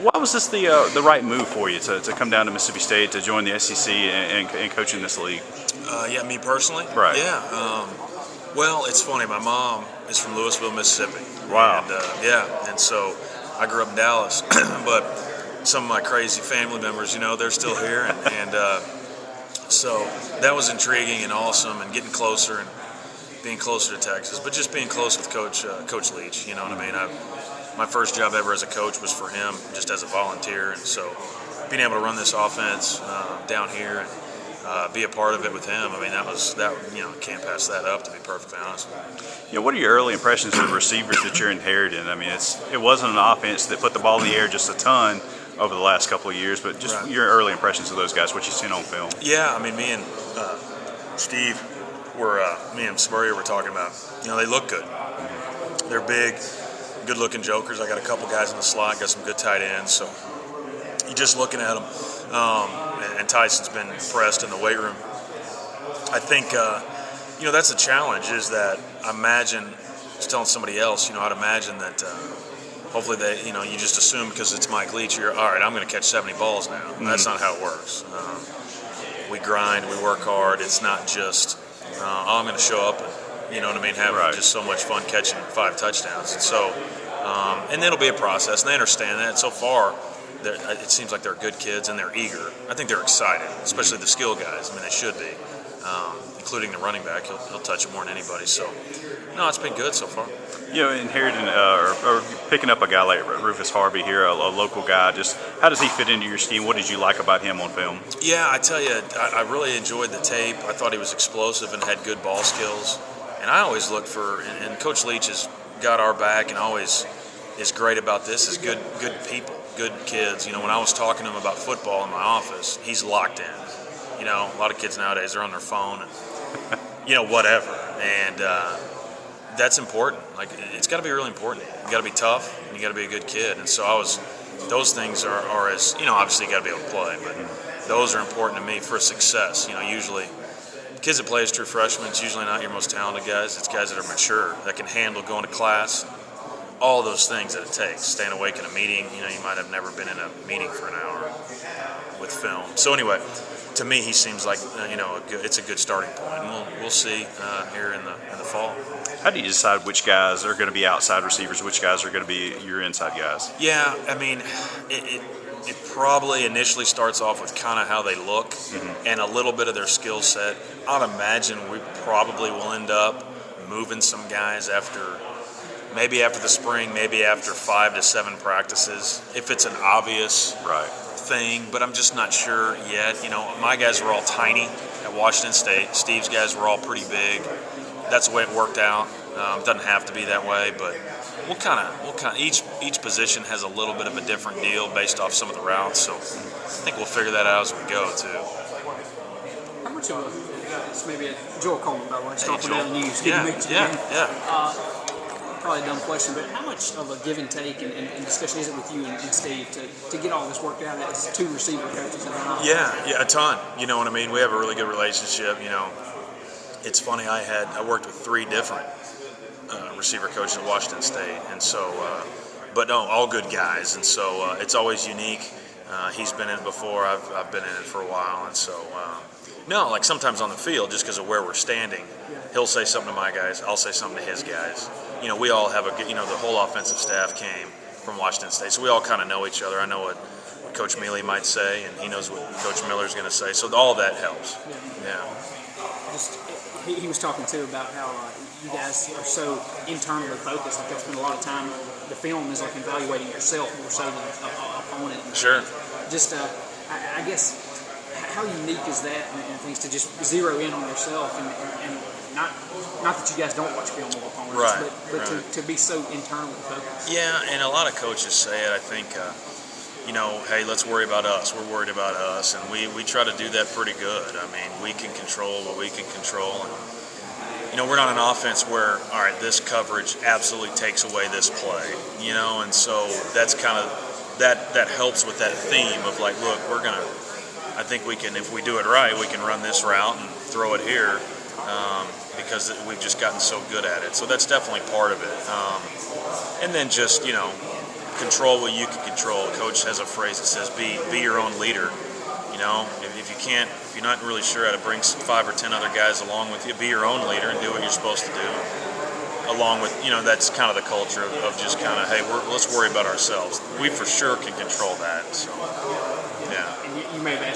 Why was this the right move for you to come down to Mississippi State to join the SEC and coach in this league? Yeah, me personally? Right. Yeah. Well, it's funny. My mom is from Louisville, Mississippi. Wow. And so I grew up in Dallas, but some of my crazy family members, they're still here, and so that was intriguing and awesome, and getting closer and being closer to Texas, but just being close with Coach Leach. You know what I mean? My first job ever as a coach was for him, just as a volunteer, and so being able to run this offense down here and be a part of it with him, I mean, can't pass that up, to be perfectly honest. Yeah, what are your early impressions of the receivers that you're inheriting? I mean, it wasn't an offense that put the ball in the air just a ton over the last couple of years, but just your early impressions of those guys, what you've seen on film. Yeah, I mean, me and Steve me and Spurrier were talking about, they look good. They're big, good-looking jokers. I got a couple guys in the slot, got some good tight ends, so you're just looking at them. And Tyson's been pressed in the weight room. I think, that's a challenge, is that I imagine, I was telling somebody else, I'd imagine that hopefully you just assume because it's Mike Leach, you're, all right, I'm going to catch 70 balls now. And that's not how it works. We grind, we work hard. It's not just, I'm going to show up and, have just so much fun catching 5 touchdowns. And so, and it'll be a process, and they understand that. So far, it seems like they're good kids and they're eager. I think they're excited, especially the skill guys. I mean, they should be, including the running back. He'll touch it more than anybody. So, no, it's been good so far. Inheriting or picking up a guy like Rufus Harvey here, a local guy, just how does he fit into your scheme? What did you like about him on film? Yeah, I tell you, I really enjoyed the tape. I thought he was explosive and had good ball skills. And I always look for, and Coach Leach has got our back and always is great about this, is good people, good kids. When I was talking to him about football in my office, he's locked in. A lot of kids nowadays are on their phone and, whatever. And that's important. Like, it's got to be really important. You got to be tough and you got to be a good kid. And so those things are as, obviously you got to be able to play, but those are important to me for success. Usually kids that play as true freshmen, it's usually not your most talented guys. It's guys that are mature, that can handle going to class, all those things that it takes. Staying awake in a meeting, you might have never been in a meeting for an hour with film. So anyway, to me, he seems like it's a good starting point, and we'll see here in the fall. How do you decide which guys are going to be outside receivers, which guys are going to be your inside guys? Yeah, I mean, it probably initially starts off with kind of how they look and a little bit of their skill set. I'd imagine we probably will end up moving some guys after the spring, maybe after 5 to 7 practices, if it's an obvious thing, but I'm just not sure yet. My guys were all tiny at Washington State. Steve's guys were all pretty big. That's the way it worked out. It doesn't have to be that way, but we'll kind of each position has a little bit of a different deal based off some of the routes. So I think we'll figure that out as we go too. How much of it's maybe a Joel Coleman, by the way, stopping down the news. Yeah. Probably a dumb question, but how much of a give and take and discussion is it with you and Steve to get all this worked out as 2 receiver coaches? Yeah, a ton. You know what I mean? We have a really good relationship. It's funny. I worked with 3 different receiver coaches at Washington State, and so, but no, all good guys, and so it's always unique. He's been in it before. I've been in it for a while, and so no, like sometimes on the field, just because of where we're standing, he'll say something to my guys, I'll say something to his guys. We all have the whole offensive staff came from Washington State, so we all kind of know each other. I know what Coach Mealy might say, and he knows what Coach Miller's going to say, so all of that helps. He was talking too about how you guys are so internally focused. Like, y'all spend a lot of time. The film is like evaluating yourself more so than an opponent. Sure. Just, I guess, how unique is that and things to just zero in on yourself and not that you guys don't watch film of opponents, but to be so internally focused. Yeah, and a lot of coaches say it. I think. Hey, let's worry about us. We're worried about us, and we try to do that pretty good. I mean, we can control what we can control, and we're not an offense where, all right, this coverage absolutely takes away this play, and so that's kind of that helps with that theme of like, look, I think we can, if we do it right, we can run this route and throw it here because we've just gotten so good at it. So that's definitely part of it, and then just control what you can control. Coach has a phrase that says, "Be your own leader." You know, if you're not really sure how to bring 5 or 10 other guys along with you, be your own leader and do what you're supposed to do. Along with, that's kind of the culture of just kind of, hey, let's worry about ourselves. We for sure can control that. So, yeah. And you may have asked